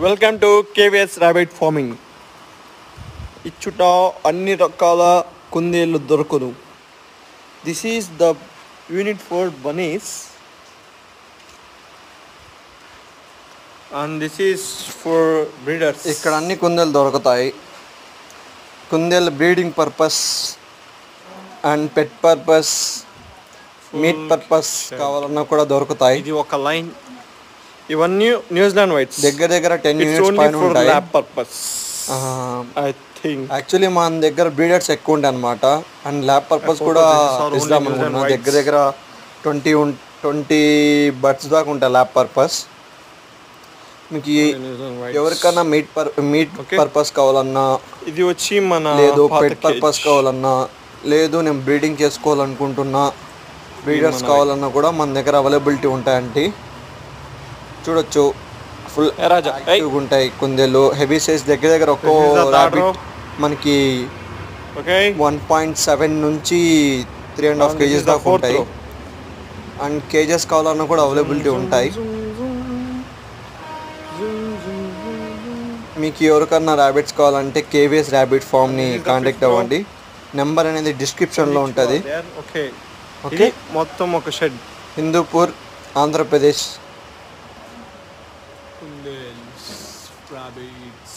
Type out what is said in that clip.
Welcome to KVS rabbit farming. ఇచ్చుట అన్ని రకాల కుందేళ్ళు దొరకదు. This is the unit for bunnies and this is for breeders. ఇక్కడ అన్ని కుందేలు దొరుకుతాయి. కుందేలు breeding purpose and pet purpose, meat purpose కావాలన్నా కూడా దొరుకుతాయి. ఇది ఒక లైన్. ఇవన్నీ న్యూజిలాండ్ వైట్స్. దగ్గర 10 యూనిట్స్ పైన ఉంటాయి. Lab purpose I think. Actually మన దగ్గర బ్రీడర్స్ ఎక్కువ ఉంటాయి అనమాట. అండ్ ల్యాబ్ పర్పస్ కూడా ఇస్తాం అనుకుంటున్నా. దగ్గర 20 బర్డ్స్ దాకా ఉంటాయి ల్యాబ్ పర్పస్. మీకు ఎవరికైనా మీట్ పర్పస్ కావాలన్నా, ఇది వచ్చి మన లేదు పెట్ పర్పస్ కావాలన్నా, లేదు నేను బ్రీడింగ్ చేసుకోవాలనుకుంటున్నా, బ్రీడర్స్ కావాలన్నా కూడా మన దగ్గర అవైలబిలిటీ ఉంటాయండి. చూడొచ్చు, ఫుల్ యాక్టివ్గా ఉంటాయి కుందేలు. హెవీ సైజ్ దగ్గర ఒక్కో ర్యాబిట్ మనకి 1.7 నుంచి 3.5 kgs దాకా ఉంటాయి. అండ్ కేజెస్ కావాలన్నా కూడా అవైలబిలిటీ ఉంటాయి. మీకు ఎవరికన్నా ర్యాబిట్స్ కావాలంటే కేవీఎస్ ర్యాబిట్ ఫామ్ని కాంటాక్ట్ అవ్వండి. నెంబర్ అనేది డిస్క్రిప్షన్లో ఉంటుంది. ఓకే, మొత్తం ఒక షెడ్, హిందూపూర్, ఆంధ్రప్రదేశ్. rabbits.